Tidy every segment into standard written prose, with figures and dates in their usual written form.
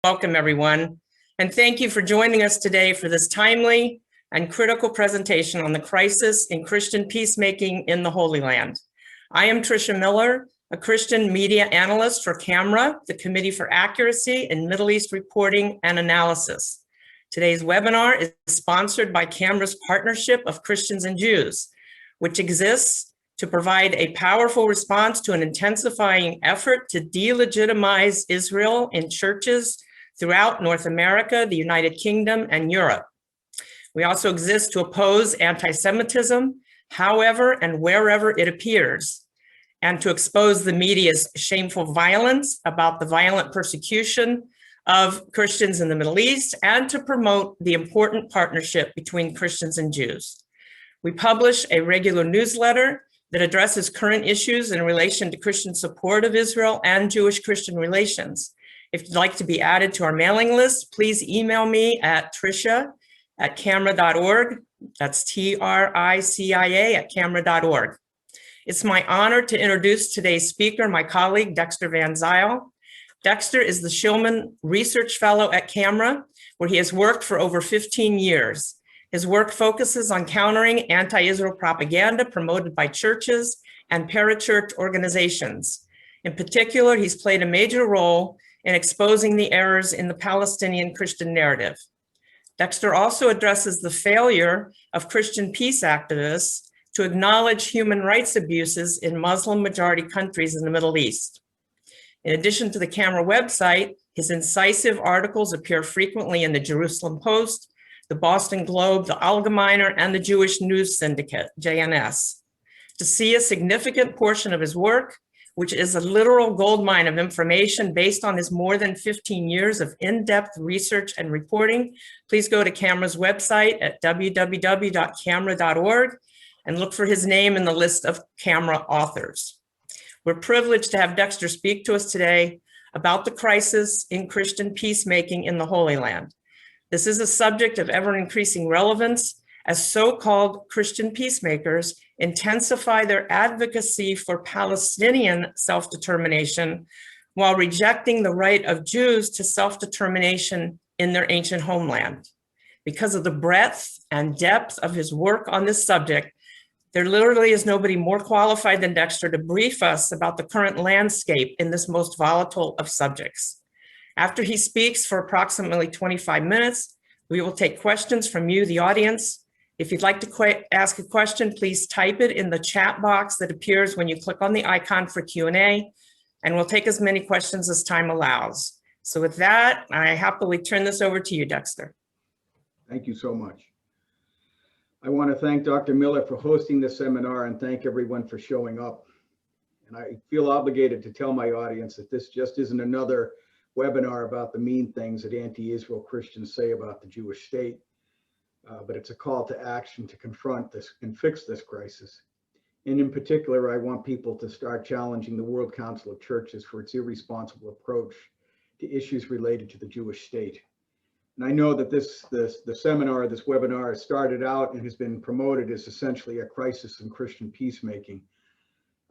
Welcome, everyone, and thank you for joining us today for this timely and critical presentation on the crisis in Christian peacemaking in the Holy Land. I am Tricia Miller, a Christian media analyst for CAMRA, the Committee for Accuracy in Middle East Reporting and Analysis. Today's webinar is sponsored by CAMRA's Partnership of Christians and Jews, which exists to provide a powerful response to an intensifying effort to delegitimize Israel in churches throughout North America, the United Kingdom, and Europe. We also exist to oppose anti-Semitism, however and wherever it appears, and to expose the media's shameful violence about the violent persecution of Christians in the Middle East, and to promote the important partnership between Christians and Jews. We publish a regular newsletter that addresses current issues in relation to Christian support of Israel and Jewish-Christian relations. If you'd like to be added to our mailing list, please email me at tricia@camra.org. That's TRICIA@camra.org. It's my honor to introduce today's speaker, my colleague, Dexter Van Zyl. Dexter is the Shulman Research Fellow at CAMRA, where he has worked for over 15 years. His work focuses on countering anti-Israel propaganda promoted by churches and parachurch organizations. In particular, he's played a major role in exposing the errors in the Palestinian Christian narrative. Dexter also addresses the failure of Christian peace activists to acknowledge human rights abuses in Muslim-majority countries in the Middle East. In addition to the CAMRA website, his incisive articles appear frequently in the Jerusalem Post, the Boston Globe, the Allgemeiner, and the Jewish News Syndicate, JNS. To see a significant portion of his work, which is a literal goldmine of information based on his more than 15 years of in-depth research and reporting, please go to CAMRA's website at www.camra.org and look for his name in the list of CAMRA authors. We're privileged to have Dexter speak to us today about the crisis in Christian peacemaking in the Holy Land. This is a subject of ever-increasing relevance as so-called Christian peacemakers intensify their advocacy for Palestinian self-determination while rejecting the right of Jews to self-determination in their ancient homeland. Because of the breadth and depth of his work on this subject, there literally is nobody more qualified than Dexter to brief us about the current landscape in this most volatile of subjects. After he speaks for approximately 25 minutes, we will take questions from you, the audience. If you'd like to ask a question, please type it in the chat box that appears when you click on the icon for Q&A, and we'll take as many questions as time allows. So with that, I happily turn this over to you, Dexter. Thank you so much. I want to thank Dr. Miller for hosting this seminar and thank everyone for showing up. And I feel obligated to tell my audience that this just isn't another webinar about the mean things that anti-Israel Christians say about the Jewish state, but it's a call to action to confront this and fix this crisis. And in particular, I want people to start challenging the World Council of Churches for its irresponsible approach to issues related to the Jewish state. And I know that the webinar has started out and has been promoted as essentially a crisis in Christian peacemaking.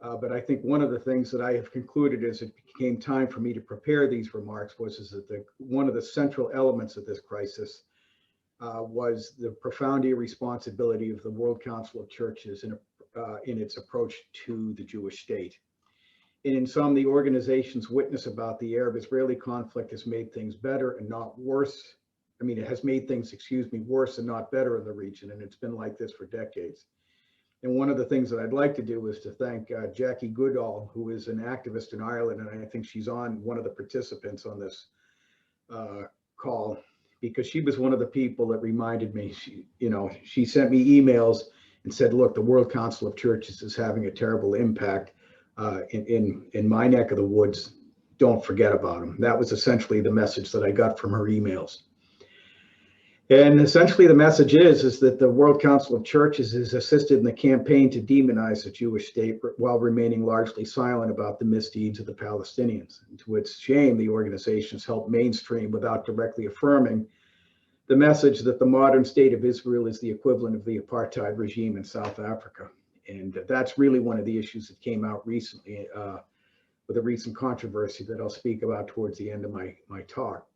But I think one of the things that I have concluded as it became time for me to prepare these remarks was that one of the central elements of this crisis was the profound irresponsibility of the World Council of Churches in its approach to the Jewish state. And in some, the organization's witness about the Arab-Israeli conflict has made things better and not worse. I mean, it has made things, worse and not better in the region, and it's been like this for decades. And one of the things that I'd like to do is to thank Jackie Goodall, who is an activist in Ireland, and I think she's one of the participants on this call, because she was one of the people that reminded me. She sent me emails and said, "Look, the World Council of Churches is having a terrible impact in my neck of the woods. Don't forget about them." That was essentially the message that I got from her emails. And essentially the message is that the World Council of Churches has assisted in the campaign to demonize the Jewish state while remaining largely silent about the misdeeds of the Palestinians. And to its shame, the organization has helped mainstream without directly affirming the message that the modern state of Israel is the equivalent of the apartheid regime in South Africa. And that's really one of the issues that came out recently with a recent controversy that I'll speak about towards the end of my talk.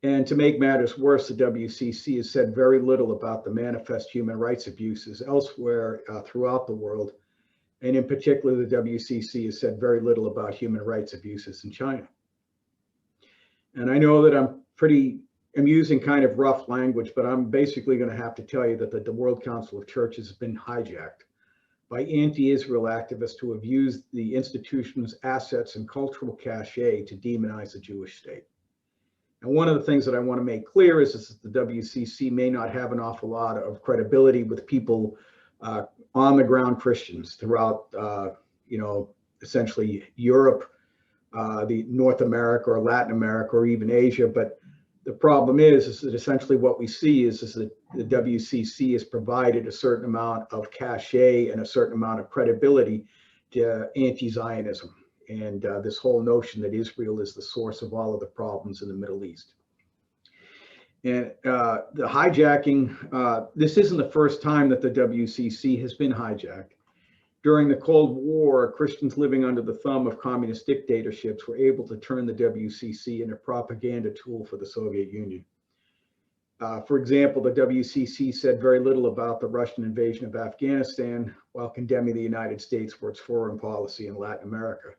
And to make matters worse, the WCC has said very little about the manifest human rights abuses elsewhere throughout the world. And in particular, the WCC has said very little about human rights abuses in China. And I know that I'm using kind of rough language, but I'm basically going to have to tell you that the World Council of Churches has been hijacked by anti-Israel activists who have used the institution's assets and cultural cachet to demonize the Jewish state. And one of the things that I want to make clear is that the WCC may not have an awful lot of credibility with people on the ground Christians throughout, essentially Europe, the North America or Latin America or even Asia. But the problem is that essentially what we see is that the WCC has provided a certain amount of cachet and a certain amount of credibility to anti-Zionism and this whole notion that Israel is the source of all of the problems in the Middle East. And the hijacking, this isn't the first time that the WCC has been hijacked. During the Cold War, Christians living under the thumb of communist dictatorships were able to turn the WCC into a propaganda tool for the Soviet Union. For example, the WCC said very little about the Russian invasion of Afghanistan while condemning the United States for its foreign policy in Latin America.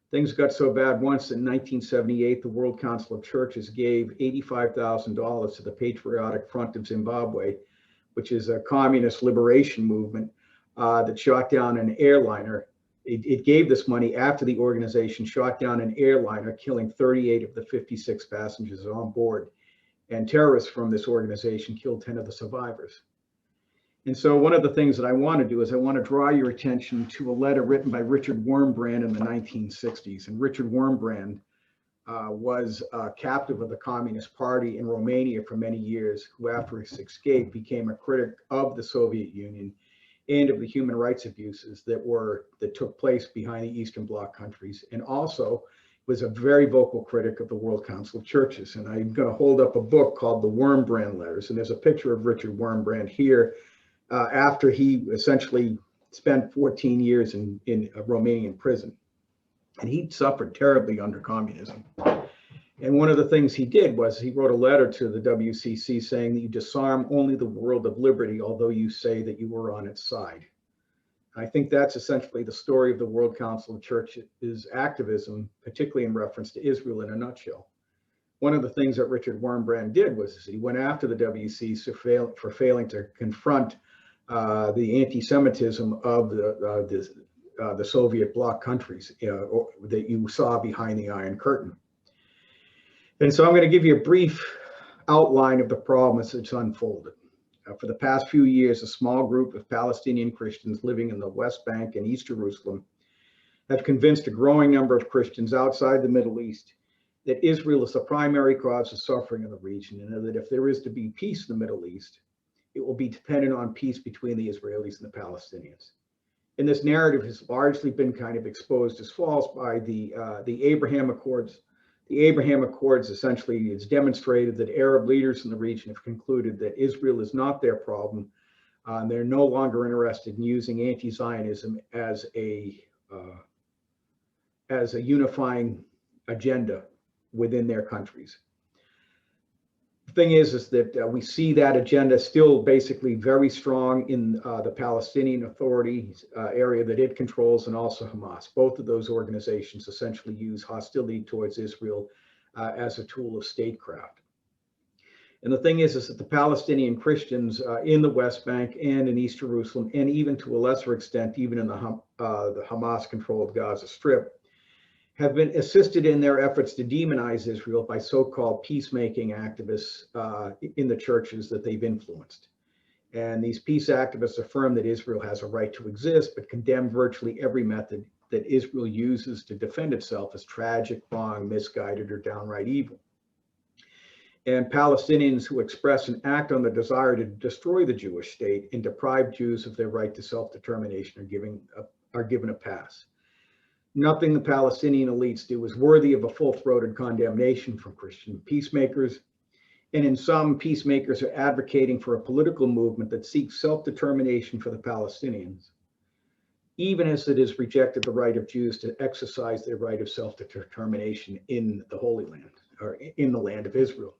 Things got so bad once in 1978, the World Council of Churches gave $85,000 to the Patriotic Front of Zimbabwe, which is a communist liberation movement that shot down an airliner. It gave this money after the organization shot down an airliner, killing 38 of the 56 passengers on board. And terrorists from this organization killed 10 of the survivors. And so one of the things that I want to do is I want to draw your attention to a letter written by Richard Wurmbrand in the 1960s. And Richard Wurmbrand was a captive of the Communist Party in Romania for many years, who after his escape became a critic of the Soviet Union and of the human rights abuses that took place behind the Eastern Bloc countries, and also was a very vocal critic of the World Council of Churches. And I'm going to hold up a book called The Wurmbrand Letters, and there's a picture of Richard Wurmbrand here after he essentially spent 14 years in a Romanian prison. And he suffered terribly under communism. And one of the things he did was he wrote a letter to the WCC saying that you disarm only the world of liberty, although you say that you were on its side. I think that's essentially the story of the World Council of Churches activism, particularly in reference to Israel in a nutshell. One of the things that Richard Wurmbrand did was he went after the WCC for failing to confront the anti-Semitism of the Soviet bloc countries that you saw behind the Iron Curtain. And so I'm going to give you a brief outline of the problem as it's unfolded. For the past few years, a small group of Palestinian Christians living in the West Bank and East Jerusalem have convinced a growing number of Christians outside the Middle East that Israel is the primary cause of suffering in the region, and that if there is to be peace in the Middle East, it will be dependent on peace between the Israelis and the Palestinians. And this narrative has largely been kind of exposed as false by the Abraham Accords. The Abraham Accords essentially has demonstrated that Arab leaders in the region have concluded that Israel is not their problem. They're no longer interested in using anti-Zionism as a unifying agenda within their countries. The thing is that we see that agenda still basically very strong in the Palestinian Authority area that it controls, and also Hamas. Both of those organizations essentially use hostility towards Israel as a tool of statecraft. And the thing is that the Palestinian Christians in the West Bank and in East Jerusalem, and even to a lesser extent, even in the Hamas-controlled Gaza Strip, have been assisted in their efforts to demonize Israel by so-called peacemaking activists in the churches that they've influenced. And these peace activists affirm that Israel has a right to exist, but condemn virtually every method that Israel uses to defend itself as tragic, wrong, misguided, or downright evil. And Palestinians who express and act on the desire to destroy the Jewish state and deprive Jews of their right to self-determination are given a pass. Nothing the Palestinian elites do is worthy of a full-throated condemnation from Christian peacemakers. And in some, peacemakers are advocating for a political movement that seeks self-determination for the Palestinians, even as it has rejected the right of Jews to exercise their right of self-determination in the Holy Land, or in the land of Israel.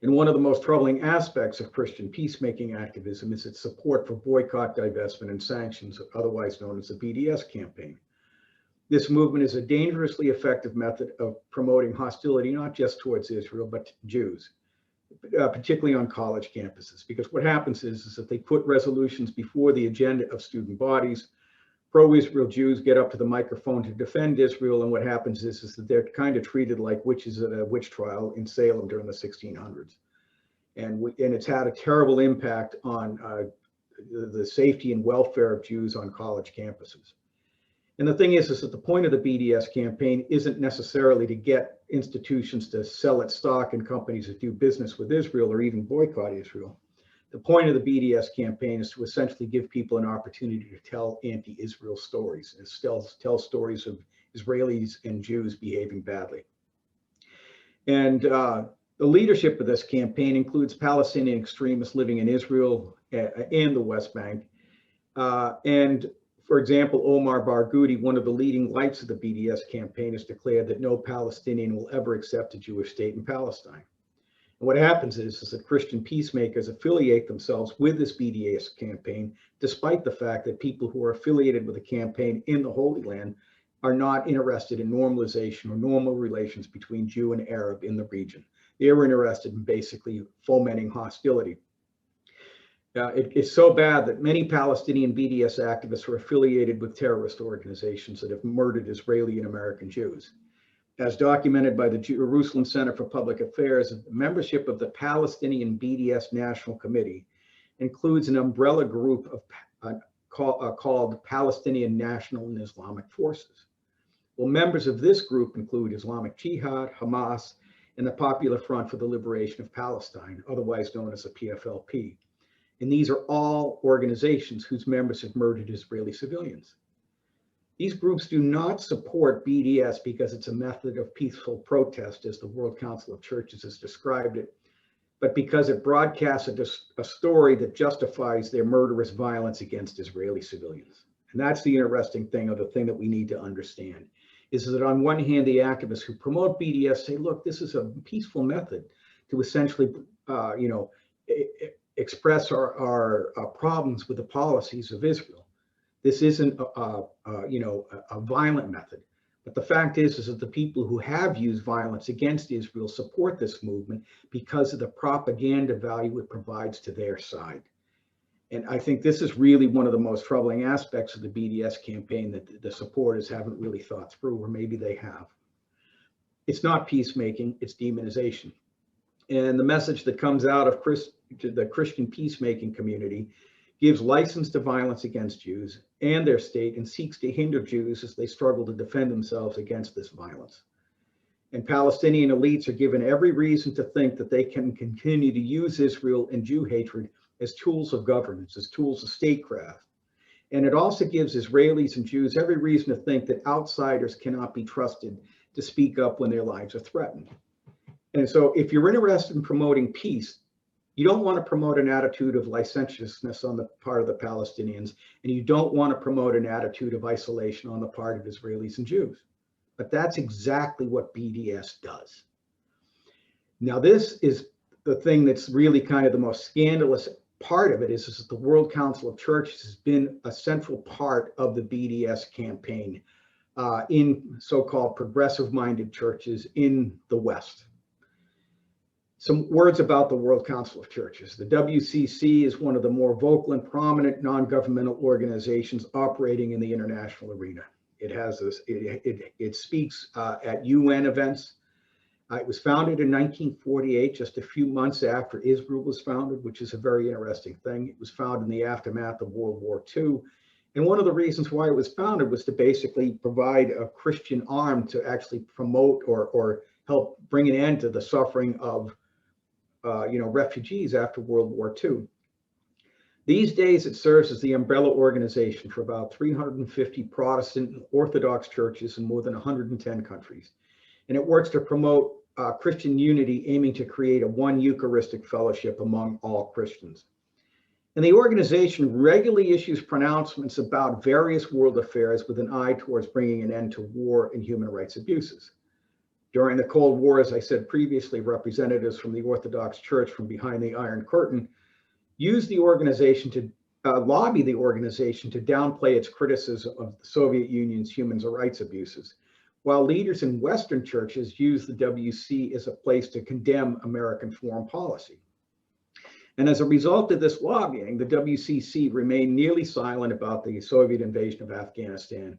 And one of the most troubling aspects of Christian peacemaking activism is its support for boycott, divestment, and sanctions, otherwise known as the BDS campaign. This movement is a dangerously effective method of promoting hostility, not just towards Israel, but to Jews, particularly on college campuses. Because what happens is that they put resolutions before the agenda of student bodies. Pro-Israel Jews get up to the microphone to defend Israel, and what happens is that they're kind of treated like witches at a witch trial in Salem during the 1600s. And it's had a terrible impact on the safety and welfare of Jews on college campuses. And the thing is that the point of the BDS campaign isn't necessarily to get institutions to sell its stock in companies that do business with Israel or even boycott Israel. The point of the BDS campaign is to essentially give people an opportunity to tell anti-Israel stories, and tell stories of Israelis and Jews behaving badly. And the leadership of this campaign includes Palestinian extremists living in Israel and the West Bank. And for example, Omar Barghouti, one of the leading lights of the BDS campaign, has declared that no Palestinian will ever accept a Jewish state in Palestine. And what happens is that Christian peacemakers affiliate themselves with this BDS campaign, despite the fact that people who are affiliated with the campaign in the Holy Land are not interested in normalization or normal relations between Jew and Arab in the region. They were interested in basically fomenting hostility. It's so bad that many Palestinian BDS activists are affiliated with terrorist organizations that have murdered Israeli and American Jews. As documented by the Jerusalem Center for Public Affairs, the membership of the Palestinian BDS National Committee includes an umbrella group of called Palestinian National and Islamic Forces. Well, members of this group include Islamic Jihad, Hamas, and the Popular Front for the Liberation of Palestine, otherwise known as the PFLP. And these are all organizations whose members have murdered Israeli civilians. These groups do not support BDS because it's a method of peaceful protest, as the World Council of Churches has described it, but because it broadcasts a story that justifies their murderous violence against Israeli civilians. And that's the interesting thing, or the thing that we need to understand, is that on one hand, the activists who promote BDS say, look, this is a peaceful method to essentially, express our problems with the policies of Israel. This isn't a violent method. But the fact is that the people who have used violence against Israel support this movement because of the propaganda value it provides to their side. And I think this is really one of the most troubling aspects of the BDS campaign that the supporters haven't really thought through, or maybe they have. It's not peacemaking, it's demonization. And the message that comes out of the Christian peacemaking community gives license to violence against Jews and their state, and seeks to hinder Jews as they struggle to defend themselves against this violence. And Palestinian elites are given every reason to think that they can continue to use Israel and Jew hatred as tools of governance, as tools of statecraft. And it also gives Israelis and Jews every reason to think that outsiders cannot be trusted to speak up when their lives are threatened. And so if you're interested in promoting peace, you don't want to promote an attitude of licentiousness on the part of the Palestinians, and you don't want to promote an attitude of isolation on the part of Israelis and Jews. But that's exactly what BDS does. Now, this is the thing that's really kind of the most scandalous part of it, is that the World Council of Churches has been a central part of the BDS campaign in so-called progressive-minded churches in the West. Some words about the World Council of Churches. The WCC is one of the more vocal and prominent non-governmental organizations operating in the international arena. It has this, it speaks at UN events. It was founded in 1948, just a few months after Israel was founded, which is a very interesting thing. It was founded in the aftermath of World War II. And one of the reasons why it was founded was to basically provide a Christian arm to actually promote or help bring an end to the suffering of refugees after World War II. These days, it serves as the umbrella organization for about 350 Protestant and Orthodox churches in more than 110 countries. And it works to promote Christian unity, aiming to create a one Eucharistic fellowship among all Christians. And the organization regularly issues pronouncements about various world affairs with an eye towards bringing an end to war and human rights abuses. During the Cold War, as I said previously, representatives from the Orthodox Church from behind the Iron Curtain used the organization to lobby the organization to downplay its criticism of the Soviet Union's human rights abuses, while leaders in Western churches used the WC as a place to condemn American foreign policy. And as a result of this lobbying, the WCC remained nearly silent about the Soviet invasion of Afghanistan.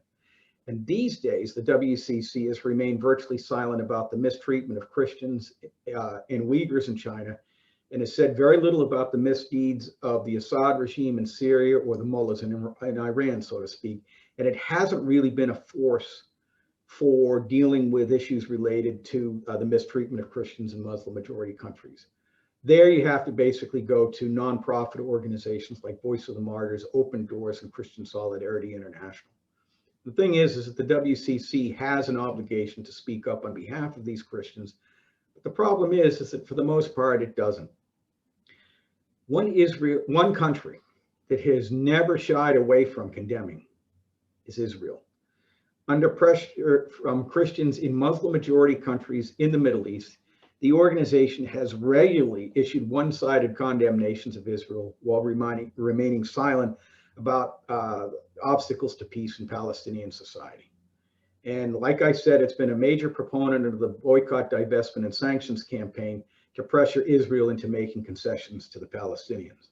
And these days, the WCC has remained virtually silent about the mistreatment of Christians and Uyghurs in China, and has said very little about the misdeeds of the Assad regime in Syria or the mullahs in Iran, so to speak. And it hasn't really been a force for dealing with issues related to the mistreatment of Christians in Muslim majority countries. There you have to basically go to nonprofit organizations like Voice of the Martyrs, Open Doors, and Christian Solidarity International. The thing is that the WCC has an obligation to speak up on behalf of these Christians, but the problem is that for the most part, it doesn't. One country that has never shied away from condemning is Israel. Under pressure from Christians in Muslim majority countries in the Middle East, the organization has regularly issued one-sided condemnations of Israel while remaining silent about obstacles to peace in Palestinian society. And like I said, it's been a major proponent of the boycott, divestment, and sanctions campaign to pressure Israel into making concessions to the Palestinians.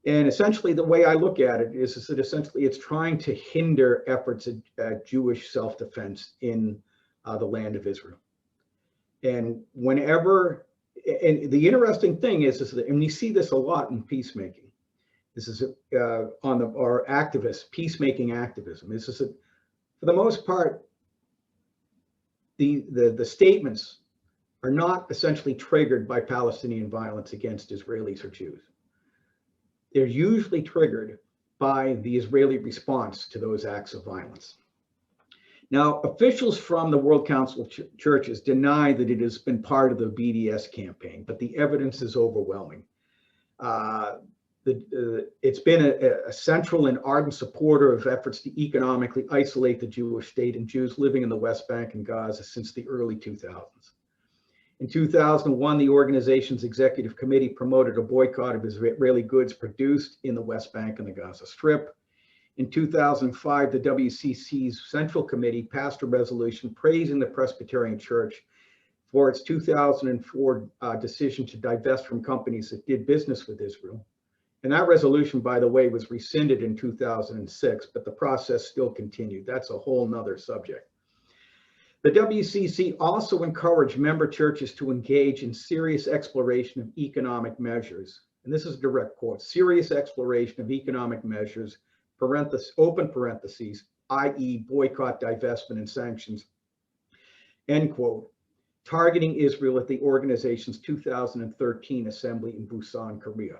And essentially, the way I look at it is that essentially it's trying to hinder efforts at Jewish self-defense in the land of Israel. And whenever, and the interesting thing is that, and we see this a lot in peacemaking, this is on our activists, peacemaking activism, is that for the most part, the statements are not essentially triggered by Palestinian violence against Israelis or Jews. They're usually triggered by the Israeli response to those acts of violence. Now, officials from the World Council of Churches deny that it has been part of the BDS campaign, but the evidence is overwhelming. It's been a central and ardent supporter of efforts to economically isolate the Jewish state and Jews living in the West Bank and Gaza since the early 2000s. In 2001, the organization's executive committee promoted a boycott of Israeli goods produced in the West Bank and the Gaza Strip. In 2005, the WCC's Central Committee passed a resolution praising the Presbyterian Church for its 2004 decision to divest from companies that did business with Israel. And that resolution, by the way, was rescinded in 2006, but the process still continued. That's a whole nother subject. The WCC also encouraged member churches to engage in serious exploration of economic measures. And this is a direct quote, serious exploration of economic measures, open parentheses, i.e. boycott, divestment, and sanctions, end quote, targeting Israel at the organization's 2013 assembly in Busan, Korea.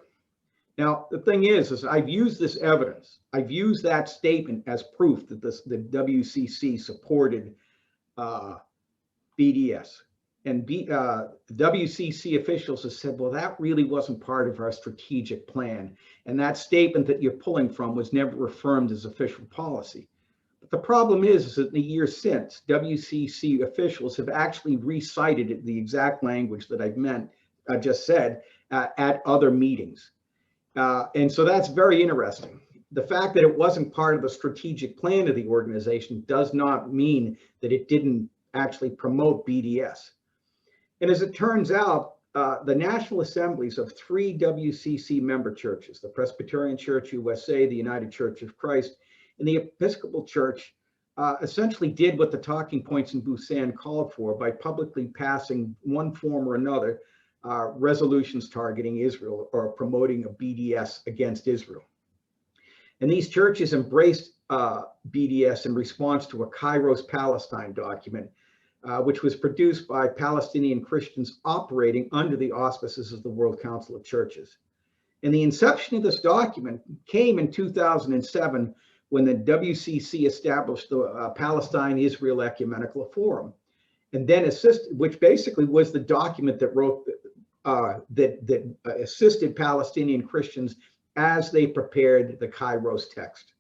Now, the thing is I've used this evidence. I've used that statement as proof that the WCC supported BDS. And the WCC officials have said, well, that really wasn't part of our strategic plan. And that statement that you're pulling from was never affirmed as official policy. But the problem is that in the years since, WCC officials have actually recited the exact language that I just said at other meetings. And so that's very interesting. The fact that it wasn't part of the strategic plan of the organization does not mean that it didn't actually promote BDS. And as it turns out, the national assemblies of 3 WCC member churches, the Presbyterian Church USA, the United Church of Christ, and the Episcopal Church, essentially did what the talking points in Busan called for by publicly passing one form or another resolutions targeting Israel or promoting a BDS against Israel. And these churches embraced BDS in response to a Kairos Palestine document, which was produced by Palestinian Christians operating under the auspices of the World Council of Churches. And the inception of this document came in 2007 when the WCC established the Palestine-Israel Ecumenical Forum, and then which basically was the document that wrote that assisted Palestinian Christians as they prepared the Kairos text.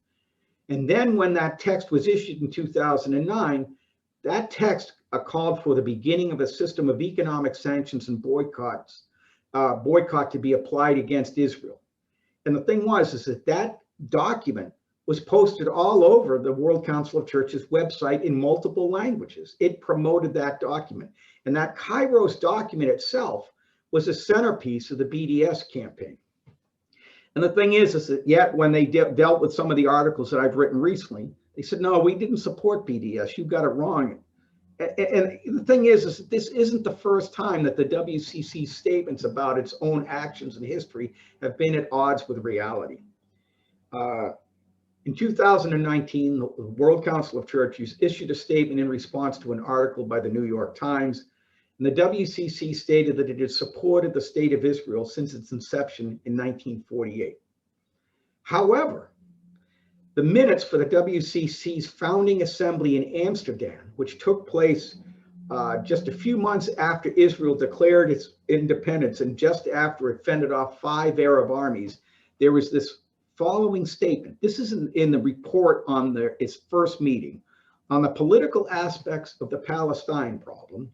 And then when that text was issued in 2009, that text called for the beginning of a system of economic sanctions and boycott to be applied against Israel. And the thing was, is that document was posted all over the World Council of Churches website in multiple languages. It promoted that document. And that Kairos document itself was a centerpiece of the BDS campaign. And the thing is that yet when they dealt with some of the articles that I've written recently, they said, no, we didn't support BDS. You got it wrong. And the thing is that this isn't the first time that the WCC's statements about its own actions and history have been at odds with reality. In 2019, the World Council of Churches issued a statement in response to an article by the New York Times, and the WCC stated that it has supported the State of Israel since its inception in 1948. However, the minutes for the WCC's founding assembly in Amsterdam, which took place just a few months after Israel declared its independence and just after it fended off 5 Arab armies, there was this following statement. This is in the report on its first meeting on the political aspects of the Palestine problem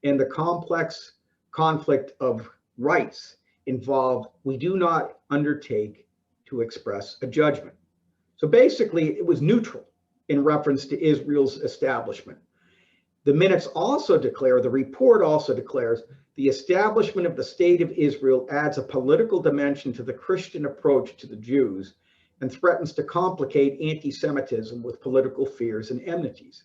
and the complex conflict of rights involved. We do not undertake to express a judgment. So basically, it was neutral in reference to Israel's establishment. The minutes also declare, the report also declares, the establishment of the State of Israel adds a political dimension to the Christian approach to the Jews and threatens to complicate anti-Semitism with political fears and enmities.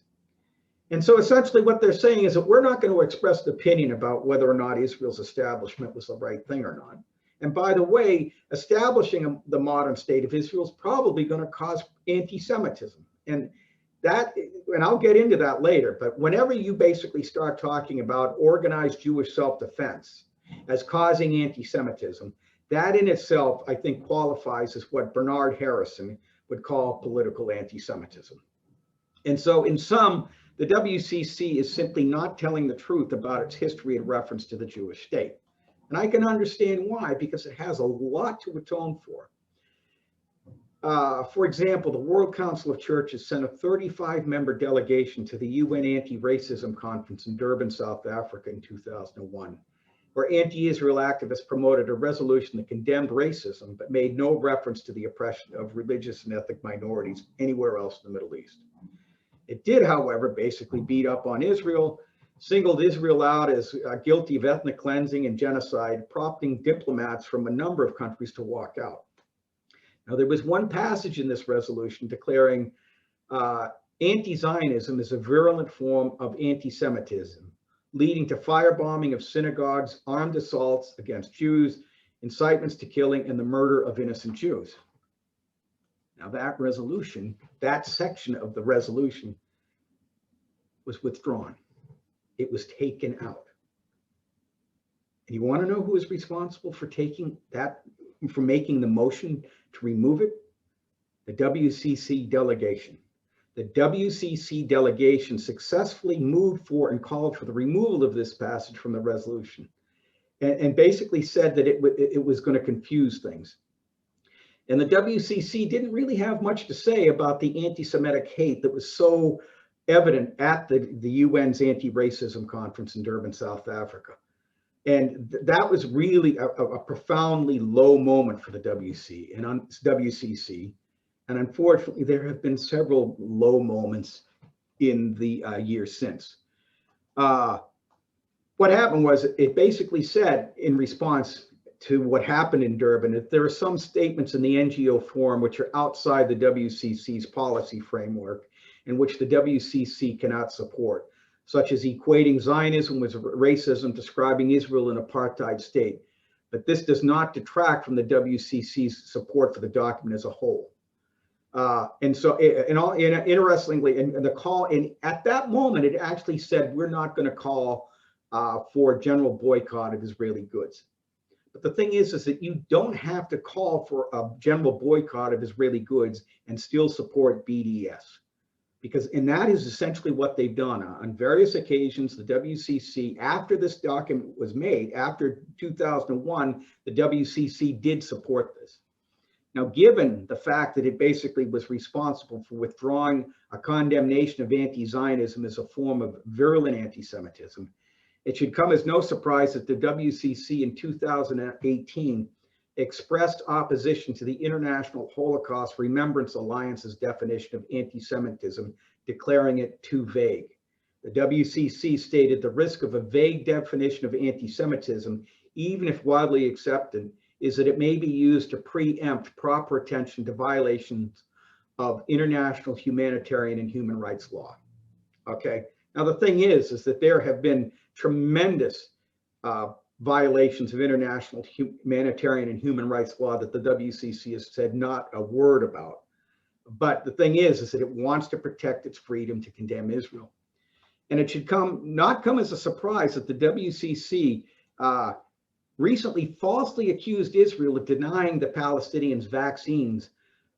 And so essentially what they're saying is that we're not going to express an opinion about whether or not Israel's establishment was the right thing or not. And by the way, establishing the modern State of Israel is probably going to cause anti-Semitism. And I'll get into that later, but whenever you basically start talking about organized Jewish self-defense as causing anti-Semitism, that in itself, I think, qualifies as what Bernard Harrison would call political anti-Semitism. And so in sum, the WCC is simply not telling the truth about its history in reference to the Jewish state. And I can understand why, because it has a lot to atone for. For example, the World Council of Churches sent a 35-member delegation to the UN Anti-Racism Conference in Durban, South Africa in 2001, where anti-Israel activists promoted a resolution that condemned racism, but made no reference to the oppression of religious and ethnic minorities anywhere else in the Middle East. It did, however, basically beat up on Israel, singled Israel out as guilty of ethnic cleansing and genocide, prompting diplomats from a number of countries to walk out. Now, there was one passage in this resolution declaring anti-Zionism is a virulent form of anti-Semitism, leading to firebombing of synagogues, armed assaults against Jews, incitements to killing, and the murder of innocent Jews. Now, that resolution, that section of the resolution was withdrawn. It was taken out. And you want to know who was responsible for taking that, for making the motion to remove it? The WCC delegation. The WCC delegation successfully moved for and called for the removal of this passage from the resolution, and basically said that it was going to confuse things. And the WCC didn't really have much to say about the anti-Semitic hate that was so evident at the UN's anti-racism conference in Durban, South Africa. And that was really a profoundly low moment for the WCC. And unfortunately, there have been several low moments in the years since. What happened was it basically said in response to what happened in Durban, that there are some statements in the NGO forum which are outside the WCC's policy framework and which the WCC cannot support, such as equating Zionism with racism, describing Israel an apartheid state. But this does not detract from the WCC's support for the document as a whole. Interestingly, in the call, at that moment, it actually said, we're not going to call for a general boycott of Israeli goods. But the thing is that you don't have to call for a general boycott of Israeli goods and still support BDS. And that is essentially what they've done. On various occasions, the WCC, after this document was made, after 2001, the WCC did support this. Now, given the fact that it basically was responsible for withdrawing a condemnation of anti-Zionism as a form of virulent anti-Semitism, it should come as no surprise that the WCC in 2018 expressed opposition to the International Holocaust Remembrance Alliance's definition of anti-Semitism, declaring it too vague. The WCC stated the risk of a vague definition of anti-Semitism, even if widely accepted, is that it may be used to preempt proper attention to violations of international humanitarian and human rights law. Okay, now the thing is that there have been tremendous violations of international humanitarian and human rights law that the WCC has said not a word about. But the thing is that it wants to protect its freedom to condemn Israel. And it should not come as a surprise that the WCC recently falsely accused Israel of denying the Palestinians vaccines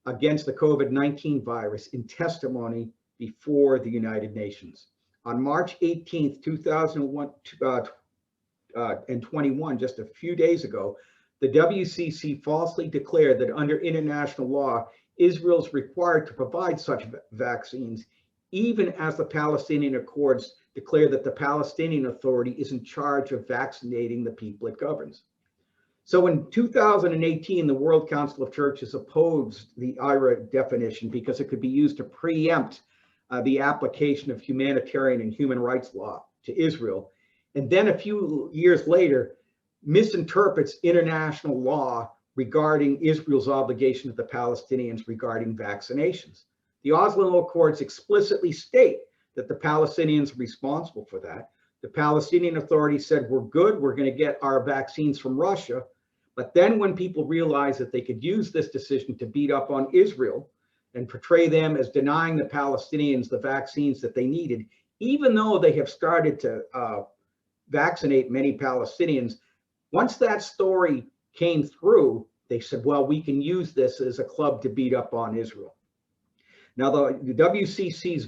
against the COVID-19 virus in testimony before the United Nations. On March 18th, 2021, just a few days ago, the WCC falsely declared that under international law, Israel is required to provide such vaccines, even as the Palestinian Accords declare that the Palestinian Authority is in charge of vaccinating the people it governs. So in 2018, the World Council of Churches opposed the IRA definition because it could be used to preempt the application of humanitarian and human rights law to Israel. And then a few years later, misinterprets international law regarding Israel's obligation to the Palestinians regarding vaccinations. The Oslo Accords explicitly state that the Palestinians are responsible for that. The Palestinian Authority said, we're good, we're going to get our vaccines from Russia. But then when people realized that they could use this decision to beat up on Israel and portray them as denying the Palestinians the vaccines that they needed, even though they have started to vaccinate many Palestinians, once that story came through, they said, well, we can use this as a club to beat up on Israel. Now, the WCC's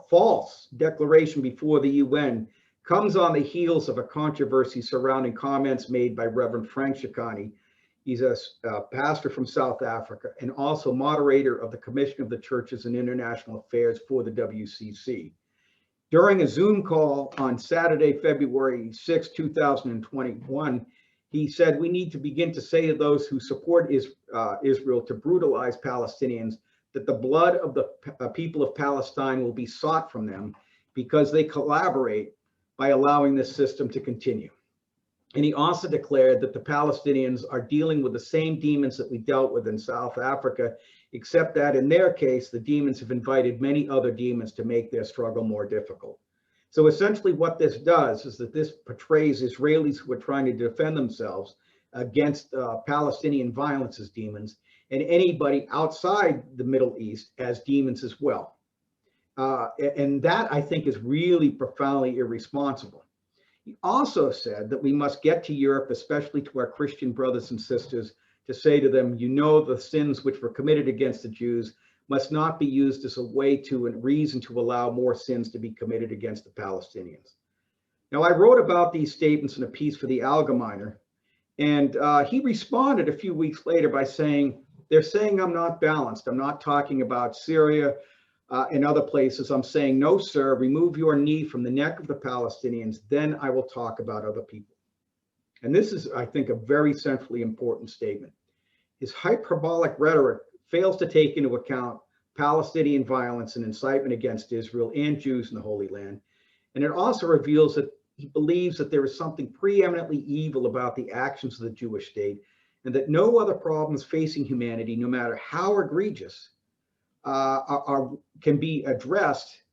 false declaration before the UN comes on the heels of a controversy surrounding comments made by Reverend Frank Shikani. He's a pastor from South Africa and also moderator of the Commission of the Churches and International Affairs for the WCC. During a Zoom call on Saturday, February 6, 2021, he said, we need to begin to say to those who support Israel to brutalize Palestinians that the blood of the people of Palestine will be sought from them because they collaborate by allowing this system to continue. And he also declared that the Palestinians are dealing with the same demons that we dealt with in South Africa, except that in their case, the demons have invited many other demons to make their struggle more difficult. So essentially what this does is that this portrays Israelis who are trying to defend themselves against Palestinian violence as demons, and anybody outside the Middle East as demons as well. And that, I think, is really profoundly irresponsible. He also said that we must get to Europe, especially to our Christian brothers and sisters, to say to them, you know, the sins which were committed against the Jews must not be used as a way to and reason to allow more sins to be committed against the Palestinians. Now, I wrote about these statements in a piece for the Allgemeiner, and he responded a few weeks later by saying, they're saying I'm not balanced. I'm not talking about Syria and other places. I'm saying, no, sir, remove your knee from the neck of the Palestinians, then I will talk about other people. And this is, I think, a very centrally important statement. His hyperbolic rhetoric fails to take into account Palestinian violence and incitement against Israel and Jews in the Holy Land. And it also reveals that he believes that there is something preeminently evil about the actions of the Jewish state, and that no other problems facing humanity, no matter how egregious, can be addressed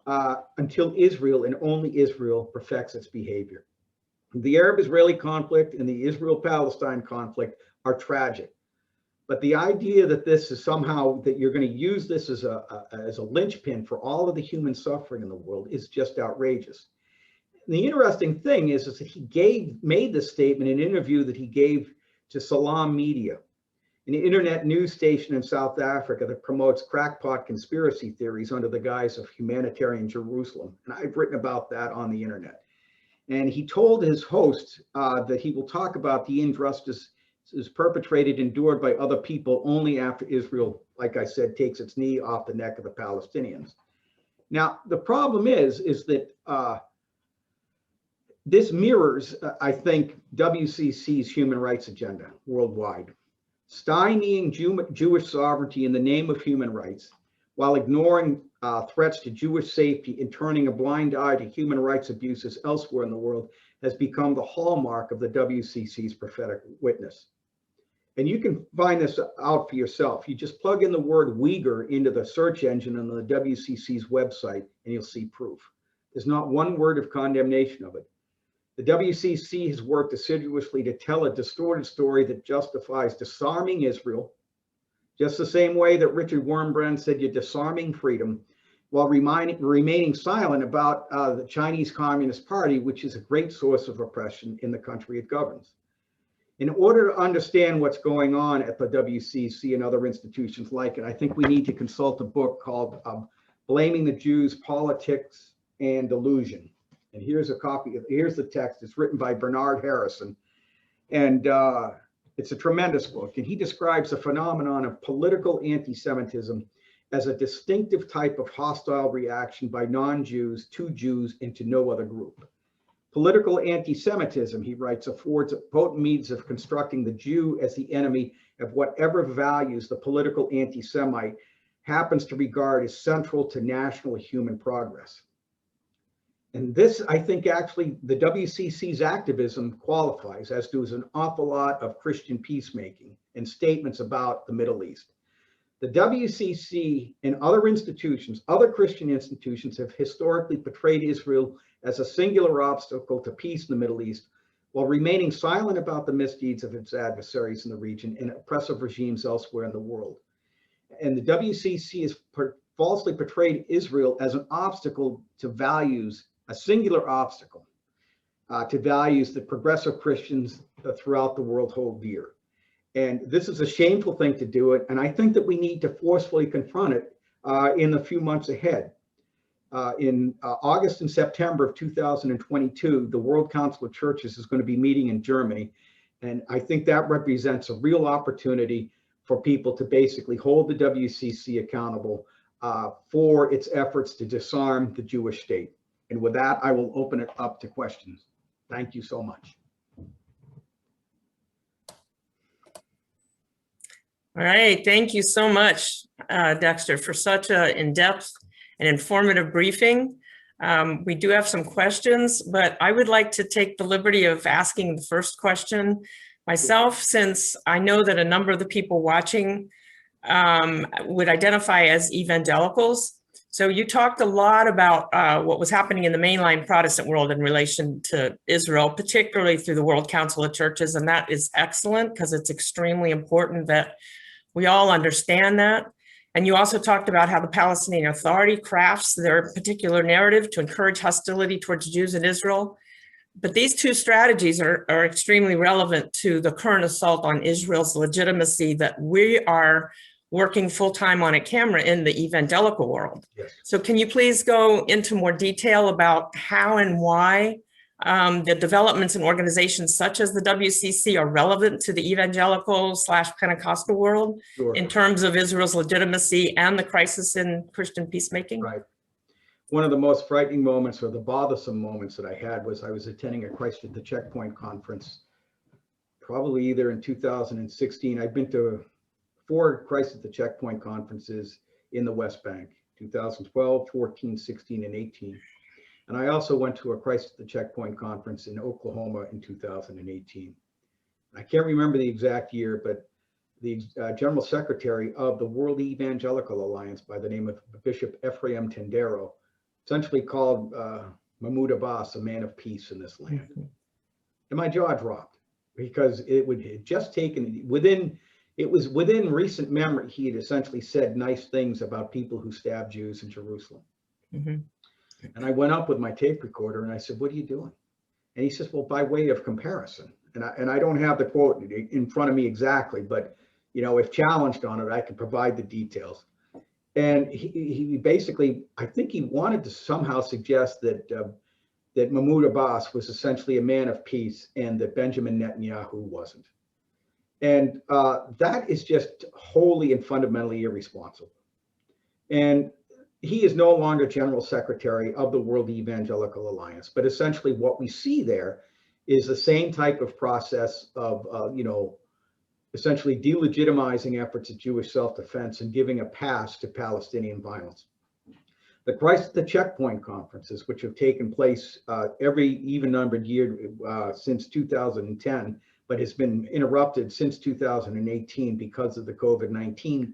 until Israel and only Israel perfects its behavior. The Arab-Israeli conflict and the Israel-Palestine conflict are tragic. But the idea that this is somehow, that you're going to use this as a linchpin for all of the human suffering in the world is just outrageous. And the interesting thing is that he made this statement in an interview that he gave to Salam Media, an internet news station in South Africa that promotes crackpot conspiracy theories under the guise of humanitarian Jerusalem. And I've written about that on the internet. And he told his host that he will talk about the injustice is perpetrated, endured by other people only after Israel, like I said, takes its knee off the neck of the Palestinians. Now, the problem is that this mirrors, I think, WCC's human rights agenda worldwide, stymieing Jewish sovereignty in the name of human rights, while ignoring threats to Jewish safety and turning a blind eye to human rights abuses elsewhere in the world has become the hallmark of the WCC's prophetic witness. And you can find this out for yourself. You just plug in the word Uyghur into the search engine on the WCC's website, and you'll see proof. There's not one word of condemnation of it. The WCC has worked assiduously to tell a distorted story that justifies disarming Israel, just the same way that Richard Wurmbrand said you're disarming freedom, while remaining silent about the Chinese Communist Party, which is a great source of oppression in the country it governs. In order to understand what's going on at the WCC and other institutions like it, I think we need to consult a book called Blaming the Jews, Politics and Delusion. And here's a copy, here's the text. It's written by Bernard Harrison. And it's a tremendous book. And he describes the phenomenon of political anti-Semitism as a distinctive type of hostile reaction by non-Jews to Jews and to no other group. Political anti-Semitism, he writes, affords potent means of constructing the Jew as the enemy of whatever values the political anti-Semite happens to regard as central to national human progress. And this, I think, actually, the WCC's activism qualifies, as does an awful lot of Christian peacemaking and statements about the Middle East. The WCC and other institutions, other Christian institutions, have historically portrayed Israel as a singular obstacle to peace in the Middle East, while remaining silent about the misdeeds of its adversaries in the region and oppressive regimes elsewhere in the world. And the WCC has falsely portrayed Israel as an obstacle to values, a singular obstacle to values that progressive Christians throughout the world hold dear. And this is a shameful thing to do it. And I think that we need to forcefully confront it in the few months ahead. In August and September of 2022, the World Council of Churches is going to be meeting in Germany. And I think that represents a real opportunity for people to basically hold the WCC accountable for its efforts to disarm the Jewish state. And with that, I will open it up to questions. Thank you so much. All right, thank you so much, Dexter, for such an in-depth and informative briefing. We do have some questions, but I would like to take the liberty of asking the first question myself, since I know that a number of the people watching would identify as evangelicals. So you talked a lot about what was happening in the mainline Protestant world in relation to Israel, particularly through the World Council of Churches, and that is excellent because it's extremely important that we all understand that. And you also talked about how the Palestinian Authority crafts their particular narrative to encourage hostility towards Jews in Israel. But these two strategies are extremely relevant to the current assault on Israel's legitimacy that we are working full-time on a camera in the evangelical world. Yes. So can you please go into more detail about how and why the developments in organizations such as the WCC are relevant to the evangelical/Pentecostal world? Sure. In terms of Israel's legitimacy and the crisis in Christian peacemaking? Right. One of the most frightening moments, or the bothersome moments that I had, was I was attending a Christ at the Checkpoint conference, probably either in 2016. I've been to 4 Christ at the Checkpoint conferences in the West Bank, 2012, 14, 16, and 18. And I also went to a Christ at the Checkpoint conference in Oklahoma in 2018. I can't remember the exact year, but the General Secretary of the World Evangelical Alliance, by the name of Bishop Ephraim Tendero, essentially called Mahmoud Abbas a man of peace in this land. Mm-hmm. And my jaw dropped, because it had just taken, within recent memory, he had essentially said nice things about people who stabbed Jews in Jerusalem. Mm-hmm. And I went up with my tape recorder and I said, "What are you doing?" And he says, "Well, by way of comparison." And I don't have the quote in front of me exactly, but if challenged on it, I can provide the details. And he basically, I think he wanted to somehow suggest that that Mahmoud Abbas was essentially a man of peace and that Benjamin Netanyahu wasn't. And that is just wholly and fundamentally irresponsible. And he is no longer General Secretary of the World Evangelical Alliance, but essentially what we see there is the same type of process of, essentially delegitimizing efforts at Jewish self-defense and giving a pass to Palestinian violence. The Christ at the Checkpoint conferences, which have taken place every even-numbered year since 2010, but has been interrupted since 2018 because of the COVID-19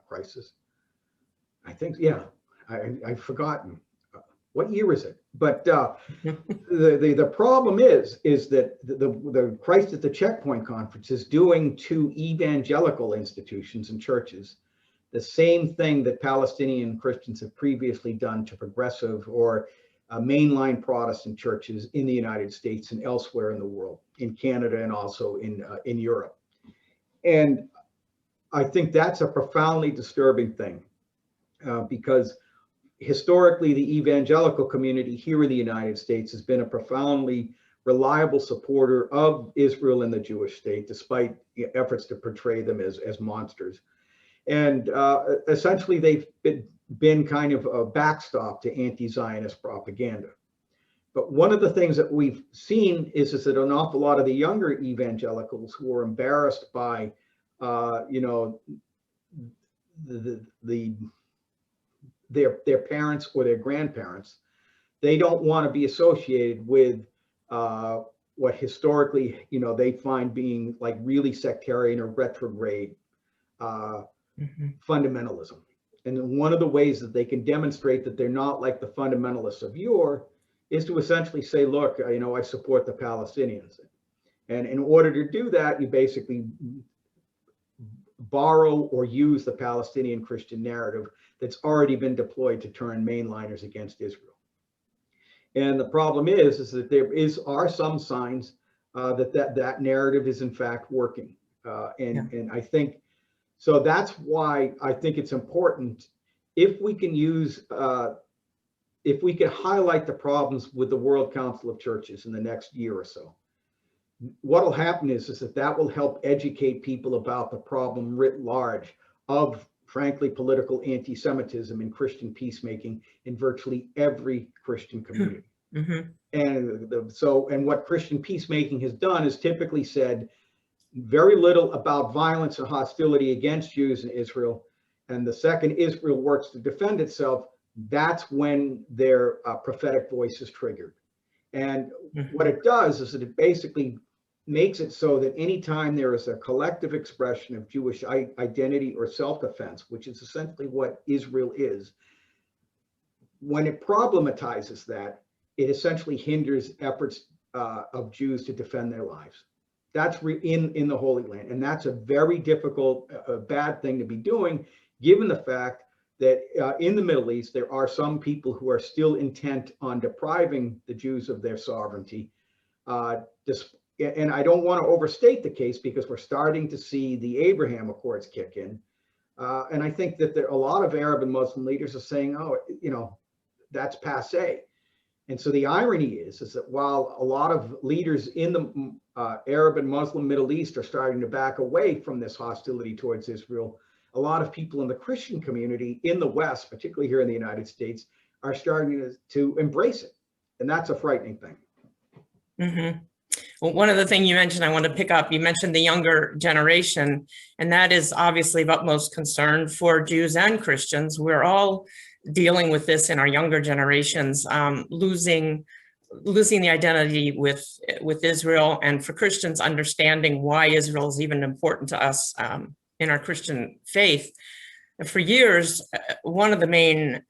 crisis. I think, yeah, I've forgotten. What year is it? But the problem is that the Christ at the Checkpoint conference is doing to evangelical institutions and churches the same thing that Palestinian Christians have previously done to progressive or mainline Protestant churches in the United States and elsewhere in the world, in Canada and also in Europe. And I think that's a profoundly disturbing thing because historically, the evangelical community here in the United States has been a profoundly reliable supporter of Israel and the Jewish state, despite efforts to portray them as monsters. And essentially, they've been kind of a backstop to anti-Zionist propaganda. But one of the things that we've seen is that an awful lot of the younger evangelicals who are embarrassed by, their parents or their grandparents, they don't want to be associated with what historically, they find being like really sectarian or retrograde fundamentalism. And one of the ways that they can demonstrate that they're not like the fundamentalists of yore is to essentially say, look, I support the Palestinians. And in order to do that, you basically borrow or use the Palestinian Christian narrative that's already been deployed to turn mainliners against Israel. And the problem is that there are some signs that narrative is in fact working. And I think, so that's why I think it's important if we can use, if we can highlight the problems with the World Council of Churches in the next year or so. What will happen is that will help educate people about the problem writ large of, frankly, political anti-Semitism and Christian peacemaking in virtually every Christian community. And what Christian peacemaking has done is typically said very little about violence and hostility against Jews in Israel. And the second Israel works to defend itself, that's when their prophetic voice is triggered. And what it does is that it basically makes it so that anytime there is a collective expression of Jewish identity or self-defense, which is essentially what Israel is, when it problematizes that, it essentially hinders efforts of Jews to defend their lives. That's in the Holy Land. And that's a very difficult, bad thing to be doing, given the fact that in the Middle East, there are some people who are still intent on depriving the Jews of their sovereignty. And I don't want to overstate the case because we're starting to see the Abraham Accords kick in. And I think that a lot of Arab and Muslim leaders are saying, oh, that's passé. And so the irony is that while a lot of leaders in the Arab and Muslim Middle East are starting to back away from this hostility towards Israel, a lot of people in the Christian community in the West, particularly here in the United States, are starting to embrace it. And that's a frightening thing. Well, one of the things you mentioned, I want to pick up, you mentioned the younger generation, and that is obviously of utmost concern for Jews and Christians. We're all dealing with this in our younger generations, losing the identity with Israel, and for Christians understanding why Israel is even important to us in our Christian faith. For years, one of the main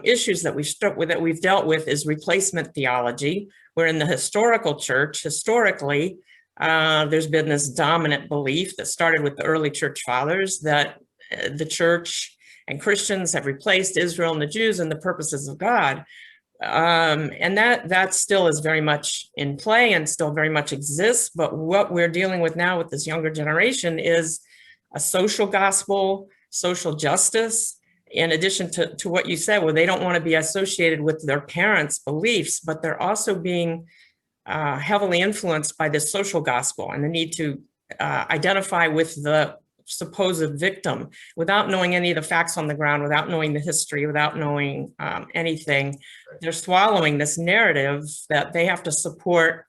issues that we've dealt with is replacement theology, where in the historical church, historically, there's been this dominant belief that started with the early church fathers that the church and Christians have replaced Israel and the Jews and the purposes of God. And that still is very much in play and still very much exists. But what we're dealing with now with this younger generation is a social gospel, social justice, in addition to what you said, where they don't want to be associated with their parents' beliefs, but they're also being heavily influenced by this social gospel and the need to identify with the supposed victim without knowing any of the facts on the ground, without knowing the history, without knowing anything. They're swallowing this narrative that they have to support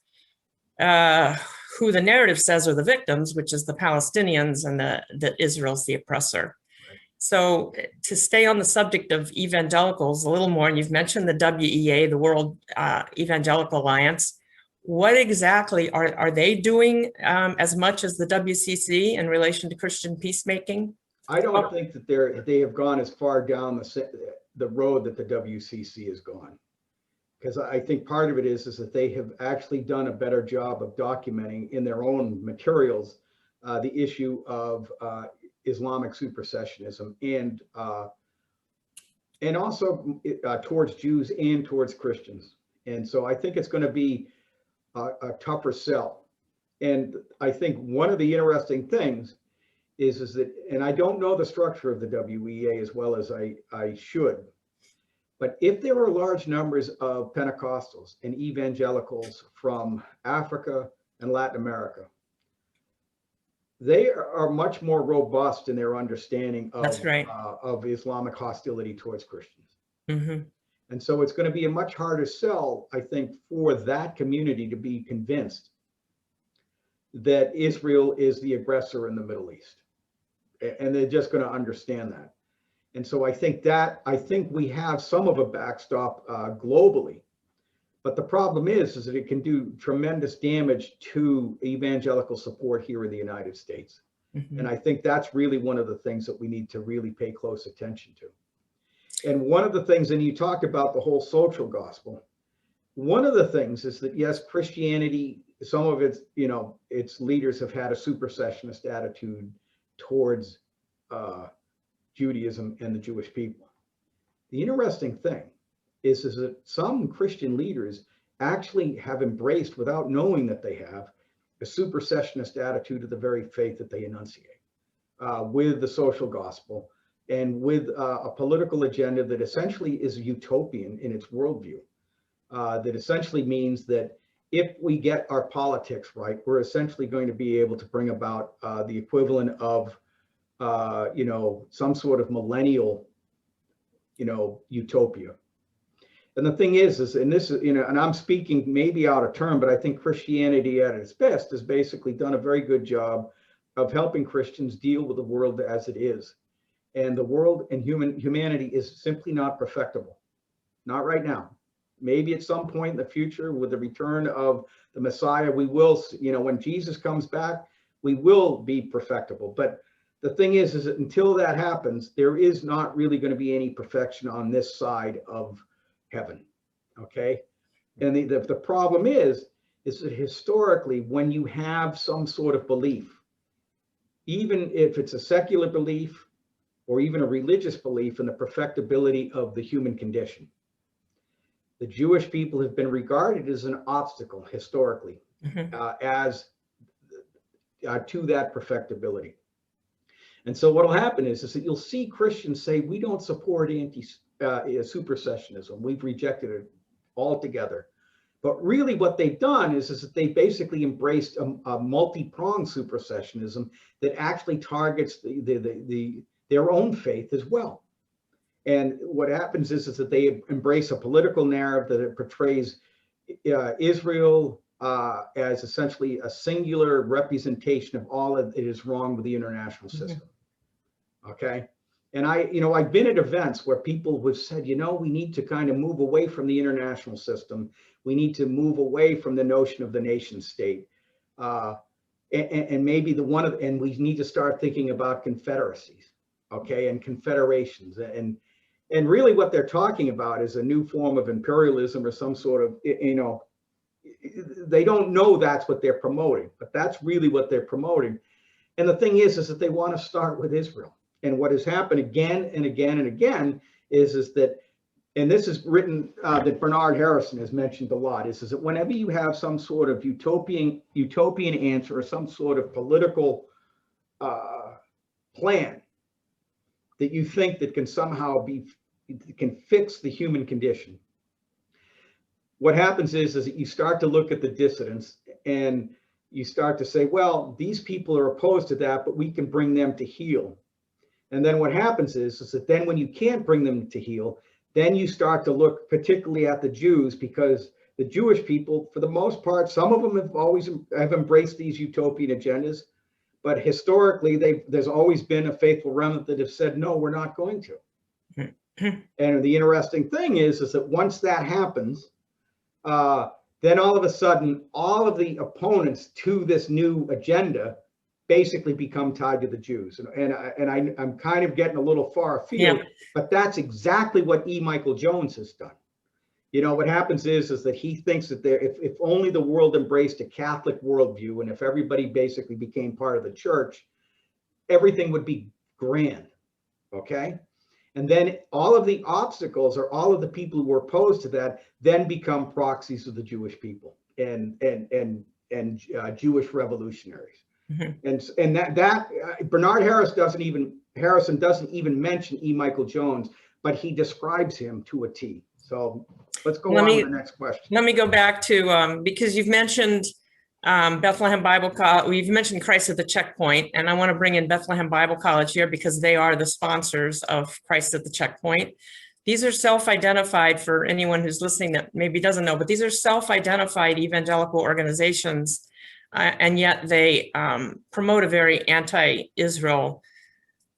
who the narrative says are the victims, which is the Palestinians, and that Israel's the oppressor. So to stay on the subject of evangelicals a little more, and you've mentioned the WEA, the World Evangelical Alliance. What exactly are they doing as much as the WCC in relation to Christian peacemaking? I don't think that they have gone as far down the road that the WCC has gone, because I think part of it is that they have actually done a better job of documenting in their own materials the issue of Islamic supersessionism and also towards Jews and towards Christians. And so I think it's going to be a tougher sell. And I think one of the interesting things is that, and I don't know the structure of the WEA as well as I should, but if there are large numbers of Pentecostals and evangelicals from Africa and Latin America, they are much more robust in their understanding of, That's right. Of Islamic hostility towards Christians. Mm-hmm. And so it's going to be a much harder sell, I think, for that community to be convinced that Israel is the aggressor in the Middle East. And they're just going to understand that. And so I think we have some of a backstop globally. But the problem is that it can do tremendous damage to evangelical support here in the United States. Mm-hmm. And I think that's really one of the things that we need to really pay close attention to. And one of the things, and you talked about the whole social gospel, one of the things is that, yes, Christianity, some of its, its leaders have had a supersessionist attitude towards Judaism and the Jewish people. The interesting thing is that some Christian leaders actually have embraced, without knowing that they have, a supersessionist attitude to the very faith that they enunciate, with the social gospel and with a political agenda that essentially is utopian in its worldview, that essentially means that if we get our politics right, we're essentially going to be able to bring about the equivalent of, some sort of millennial, utopia. And the thing is, and this is, and I'm speaking maybe out of turn, but I think Christianity at its best has basically done a very good job of helping Christians deal with the world as it is. And the world and humanity is simply not perfectible. Not right now. Maybe at some point in the future, with the return of the Messiah, we will, when Jesus comes back, we will be perfectible. But the thing is that until that happens, there is not really going to be any perfection on this side of heaven. Okay. And the problem is that historically, when you have some sort of belief, even if it's a secular belief or even a religious belief in the perfectibility of the human condition, the Jewish people have been regarded as an obstacle historically, mm-hmm. To that perfectibility. And so what will happen is that you'll see Christians say, we don't support supersessionism. We've rejected it altogether. But really what they've done is that they basically embraced a multi-pronged supersessionism that actually targets their own faith as well. And what happens is that they embrace a political narrative that it portrays Israel as essentially a singular representation of all that is wrong with the international system. Mm-hmm. Okay. And I've been at events where people have said, we need to kind of move away from the international system. We need to move away from the notion of the nation state. And maybe and we need to start thinking about confederacies, okay, and confederations. And really what they're talking about is a new form of imperialism or some sort of, they don't know that's what they're promoting, but that's really what they're promoting. And the thing is that they want to start with Israel. And what has happened again and again and again is that, and this is written, that Bernard Harrison has mentioned a lot, is that whenever you have some sort of utopian answer or some sort of political plan that you think that can somehow can fix the human condition, what happens is that you start to look at the dissidents, and you start to say, well, these people are opposed to that, but we can bring them to heel. And then what happens is that then when you can't bring them to heel, then you start to look particularly at the Jews, because the Jewish people, for the most part, some of them have embraced these utopian agendas, but historically, there's always been a faithful remnant that have said, no, we're not going to. And the interesting thing is that once that happens, then all of a sudden, all of the opponents to this new agenda basically become tied to the Jews. And I'm kind of getting a little far afield, but that's exactly what E. Michael Jones has done. You know, what happens is that he thinks that if only the world embraced a Catholic worldview, and if everybody basically became part of the church, everything would be grand, okay? And then all of the obstacles, or all of the people who were opposed to that, then become proxies of the Jewish people and Jewish revolutionaries. And that Bernard Harrison doesn't even mention E. Michael Jones, but he describes him to a T. So let's go on to the next question. Let me go back to, because you've mentioned Bethlehem Bible College, you've mentioned Christ at the Checkpoint, and I want to bring in Bethlehem Bible College here because they are the sponsors of Christ at the Checkpoint. These are self-identified, for anyone who's listening that maybe doesn't know, but these are self-identified evangelical organizations, and yet they promote a very anti-Israel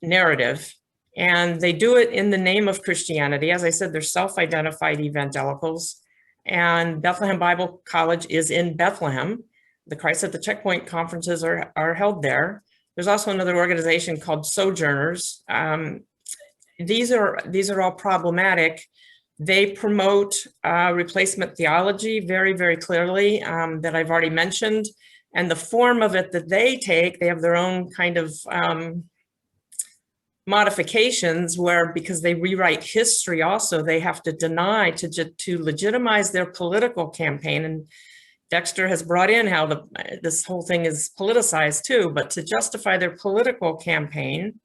narrative. And they do it in the name of Christianity. As I said, they're self-identified evangelicals. And Bethlehem Bible College is in Bethlehem. The Christ at the Checkpoint conferences are held there. There's also another organization called Sojourners. These are all problematic. They promote replacement theology very, very clearly, that I've already mentioned. And the form of it that they take, they have their own kind of modifications where, because they rewrite history also, they have to deny to legitimize their political campaign. And Dexter has brought in how this whole thing is politicized too, but to justify their political campaign,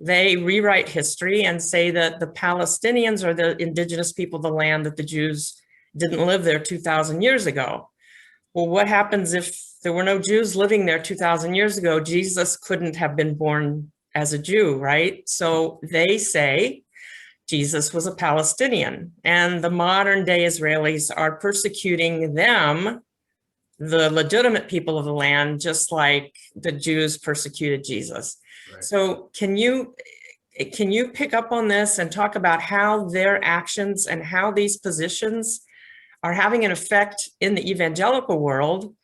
they rewrite history and say that the Palestinians are the indigenous people of the land, that the Jews didn't live there 2,000 years ago. Well, what happens if there were no Jews living there 2,000 years ago? Jesus couldn't have been born as a Jew, right? So they say Jesus was a Palestinian, and the modern day Israelis are persecuting them, the legitimate people of the land, just like the Jews persecuted Jesus. Right. So can you pick up on this and talk about how their actions and how these positions are having an effect in the evangelical world,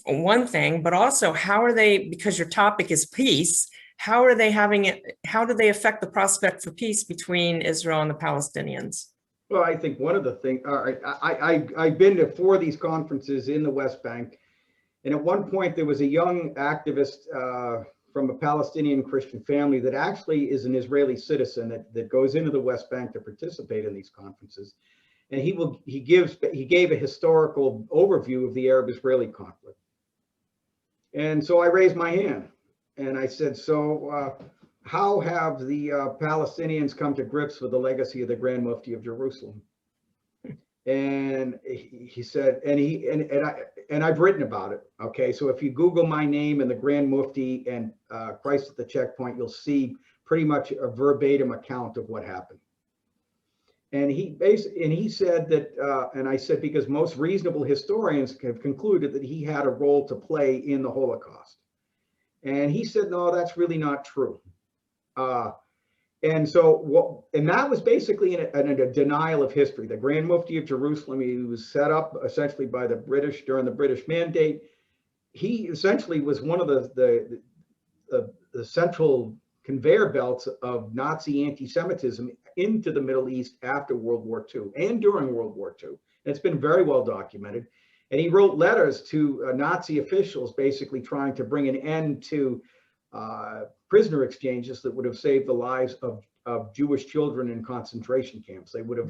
one thing, but also how are they, because your topic is peace, how are they having it, how do they affect the prospect for peace between Israel and the Palestinians? Well, I think one of the things, I've been to 4 of these conferences in the West Bank, and at one point there was a young activist from a Palestinian Christian family that actually is an Israeli citizen that goes into the West Bank to participate in these conferences. And he gave a historical overview of the Arab-Israeli conflict. And so I raised my hand and I said, so how have the Palestinians come to grips with the legacy of the Grand Mufti of Jerusalem? And he said, and I've written about it. Okay, so if you Google my name and the Grand Mufti and Christ at the Checkpoint, you'll see pretty much a verbatim account of what happened. And he said that, and I said, because most reasonable historians have concluded that he had a role to play in the Holocaust. And he said, no, that's really not true. And that was basically in a denial of history. The Grand Mufti of Jerusalem, he was set up essentially by the British during the British Mandate. He essentially was one of the central conveyor belts of Nazi anti-Semitism into the Middle East after World War II and during World War II. And it's been very well documented. And he wrote letters to Nazi officials basically trying to bring an end to prisoner exchanges that would have saved the lives of Jewish children in concentration camps. They would have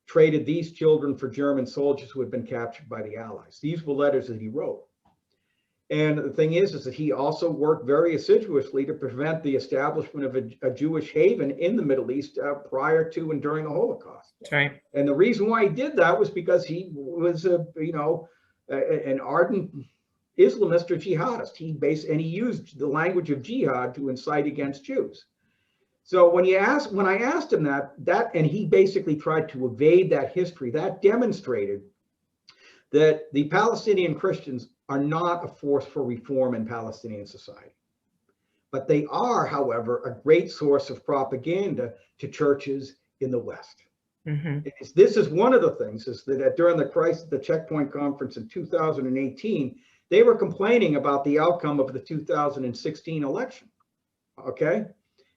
traded these children for German soldiers who had been captured by the Allies. These were letters that he wrote. And the thing is that he also worked very assiduously to prevent the establishment of a Jewish haven in the Middle East prior to and during the Holocaust. Right. And the reason why he did that was because he was, an ardent Islamist or jihadist. And he used the language of jihad to incite against Jews. So when I asked him that, and he basically tried to evade that history, that demonstrated that the Palestinian Christians are not a force for reform in Palestinian society. But they are, however, a great source of propaganda to churches in the West. Mm-hmm. This is one of the things, is that during the Checkpoint Conference in 2018, they were complaining about the outcome of the 2016 election. Okay?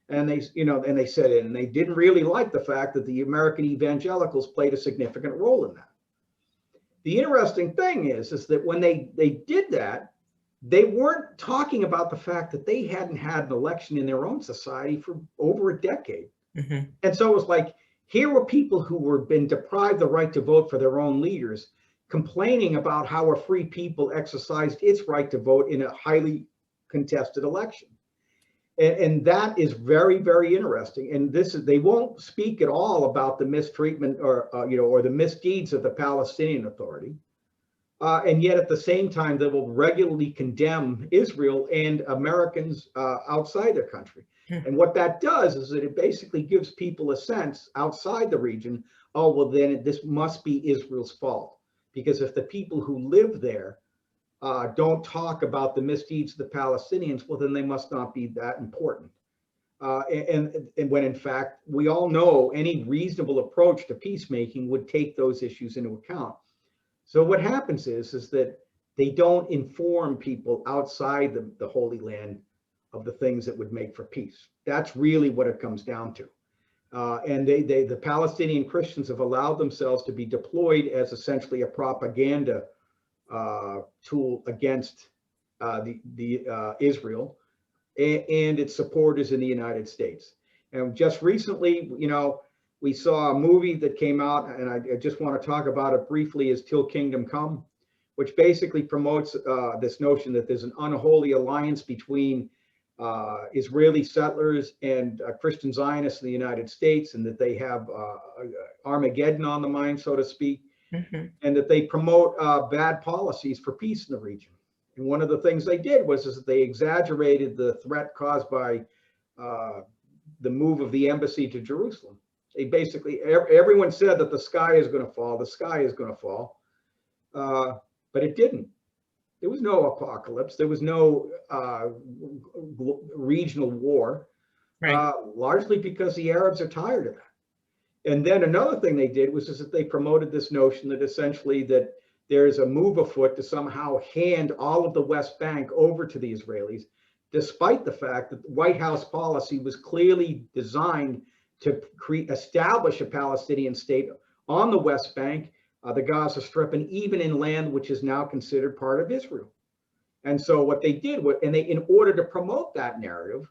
And they said it, and they didn't really like the fact that the American evangelicals played a significant role in that. The interesting thing is that when they did that, they weren't talking about the fact that they hadn't had an election in their own society for over a decade. Mm-hmm. And so it was like, here were people who were been deprived the right to vote for their own leaders, complaining about how a free people exercised its right to vote in a highly contested election. And that is very, very interesting. And they won't speak at all about the mistreatment or the misdeeds of the Palestinian Authority. And yet at the same time, they will regularly condemn Israel and Americans outside their country. And what that does is that it basically gives people a sense outside the region, oh, well, then this must be Israel's fault. Because if the people who live there don't talk about the misdeeds of the Palestinians, well, then they must not be that important. And when in fact, we all know any reasonable approach to peacemaking would take those issues into account. So what happens is that they don't inform people outside the Holy Land of the things that would make for peace. That's really what it comes down to. And the Palestinian Christians have allowed themselves to be deployed as essentially a propaganda tool against Israel and its supporters in the United States. And just recently, we saw a movie that came out, and I just want to talk about it briefly, is Till Kingdom Come, which basically promotes this notion that there's an unholy alliance between Israeli settlers and Christian Zionists in the United States, and that they have Armageddon on the mind, so to speak, mm-hmm. and that they promote bad policies for peace in the region. And one of the things they did was that they exaggerated the threat caused by the move of the embassy to Jerusalem. They basically, everyone said that the sky is going to fall, but it didn't. There was no apocalypse. There was no regional war, right. Largely because the Arabs are tired of that. And then another thing they did was that they promoted this notion that essentially that there is a move afoot to somehow hand all of the West Bank over to the Israelis, despite the fact that the White House policy was clearly designed to establish a Palestinian state on the West Bank, the Gaza Strip, and even in land which is now considered part of Israel. And so what they did was, in order to promote that narrative,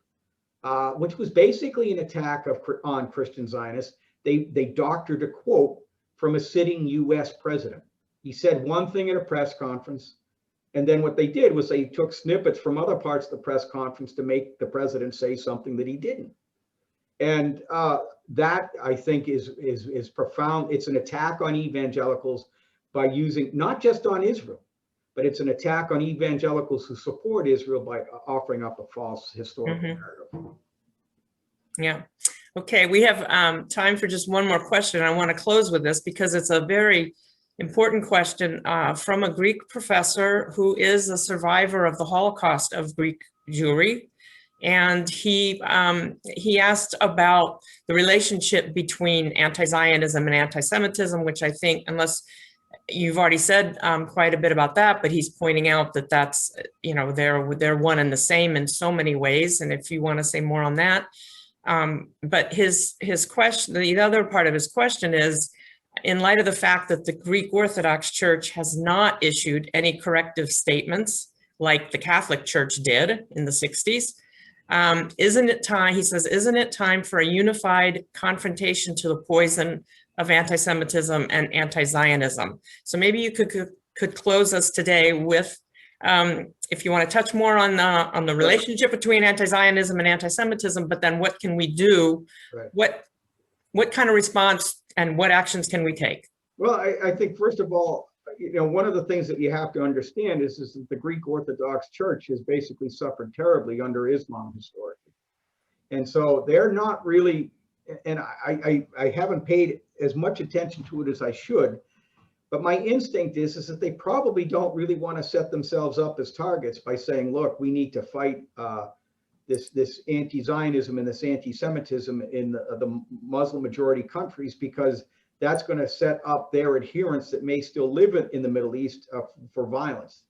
which was basically an attack on Christian Zionists, they doctored a quote from a sitting U.S. president. He said one thing at a press conference, and then what they did was they took snippets from other parts of the press conference to make the president say something that he didn't. And that, I think, is profound. It's an attack on evangelicals by using, not just on Israel, but it's an attack on evangelicals who support Israel by offering up a false historical mm-hmm. narrative. Yeah. Okay, we have time for just one more question. I want to close with this because it's a very important question from a Greek professor who is a survivor of the Holocaust of Greek Jewry. And he asked about the relationship between anti-Zionism and anti-Semitism, which I think, unless you've already said quite a bit about that, but he's pointing out that that's, they're one and the same in so many ways. And if you want to say more on that, but his question, the other part of his question is, in light of the fact that the Greek Orthodox Church has not issued any corrective statements like the Catholic Church did in the 60s, isn't it time, he says, isn't it time for a unified confrontation to the poison of anti-Semitism and anti-Zionism? So maybe you could close us today with, if you want to touch more on the relationship between anti-Zionism and anti-Semitism, but then what can we do? Right. What kind of response and what actions can we take? Well, I think, first of all, one of the things that you have to understand is that the Greek Orthodox Church has basically suffered terribly under Islam historically. And so they're not really, and I haven't paid as much attention to it as I should, but my instinct is that they probably don't really want to set themselves up as targets by saying, look, we need to fight this anti-Zionism and this anti-Semitism in the Muslim majority countries, because that's going to set up their adherents that may still live in the Middle East for violence,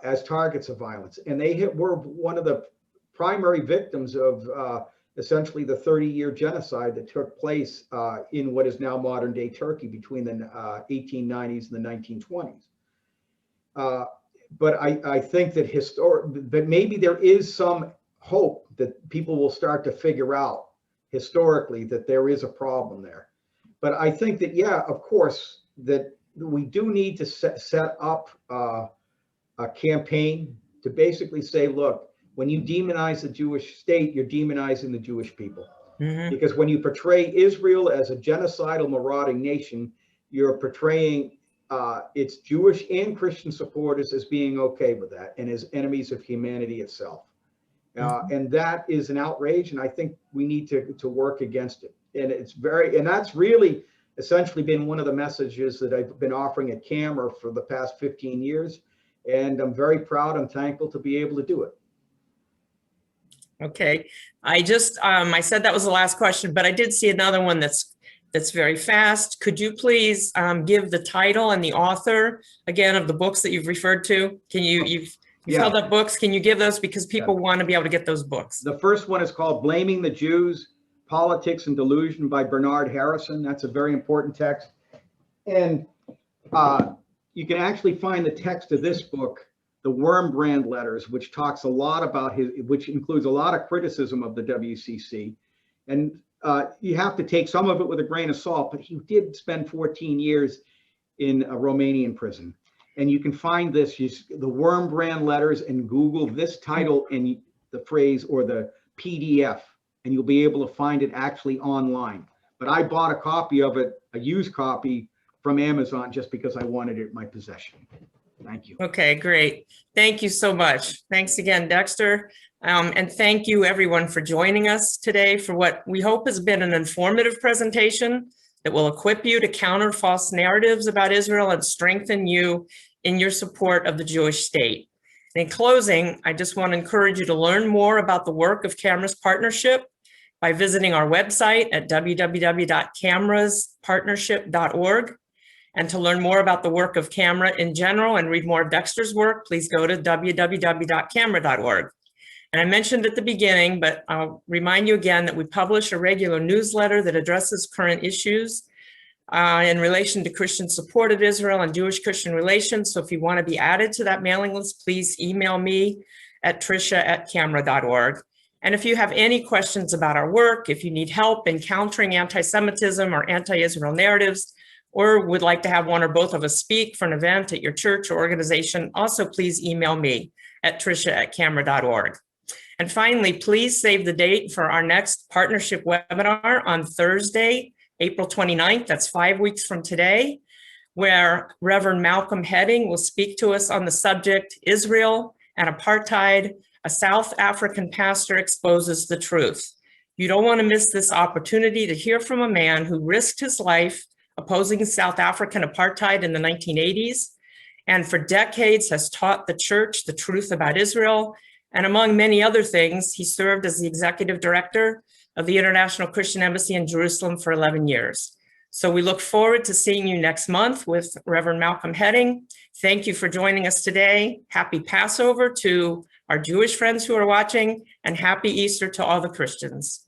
as targets of violence. And they were one of the primary victims of essentially the 30-year genocide that took place in what is now modern day Turkey between the 1890s and the 1920s. But I think that maybe there is some hope that people will start to figure out historically that there is a problem there. But I think that, yeah, of course, that we do need to set up a campaign to basically say, look, when you demonize the Jewish state, you're demonizing the Jewish people. Mm-hmm. Because when you portray Israel as a genocidal, marauding nation, you're portraying its Jewish and Christian supporters as being okay with that and as enemies of humanity itself. Mm-hmm. And that is an outrage, and I think we need to work against it. And that's really essentially been one of the messages that I've been offering at CAMRA for the past 15 years. And I'm very proud and thankful to be able to do it. Okay, I said that was the last question, but I did see another one that's very fast. Could you please give the title and the author again of the books that you've referred to? Can you've held up books? Can you give those, because people want to be able to get those books? The first one is called Blaming the Jews, Politics and Delusion by Bernard Harrison. That's a very important text. And you can actually find the text of this book, The Wormbrand Letters, which talks a lot about which includes a lot of criticism of the WCC. And you have to take some of it with a grain of salt, but he did spend 14 years in a Romanian prison. And you can find this, the Wormbrand Letters, and Google this title and the phrase or the PDF, and you'll be able to find it actually online. But I bought a copy of it, a used copy from Amazon, just because I wanted it in my possession. Thank you. Okay, great. Thank you so much. Thanks again, Dexter. And thank you everyone for joining us today for what we hope has been an informative presentation that will equip you to counter false narratives about Israel and strengthen you in your support of the Jewish state. In closing, I just want to encourage you to learn more about the work of CAMRA's partnership by visiting our website at www.camraspartnership.org. And to learn more about the work of CAMRA in general and read more of Dexter's work, please go to www.camra.org. And I mentioned at the beginning, but I'll remind you again that we publish a regular newsletter that addresses current issues in relation to Christian support of Israel and Jewish-Christian relations. So if you want to be added to that mailing list, please email me at tricia@camra.org. And if you have any questions about our work, if you need help in countering anti-Semitism or anti-Israel narratives, or would like to have one or both of us speak for an event at your church or organization, also please email me at tricia@camra.org. And finally, please save the date for our next partnership webinar on Thursday, April 29th, that's 5 weeks from today, where Reverend Malcolm Heading will speak to us on the subject, Israel and Apartheid, a South African pastor exposes the truth. You don't want to miss this opportunity to hear from a man who risked his life opposing South African apartheid in the 1980s, and for decades has taught the church the truth about Israel. And among many other things, he served as the executive director of the International Christian Embassy in Jerusalem for 11 years. So we look forward to seeing you next month with Reverend Malcolm Heading. Thank you for joining us today. Happy Passover to our Jewish friends who are watching, and happy Easter to all the Christians.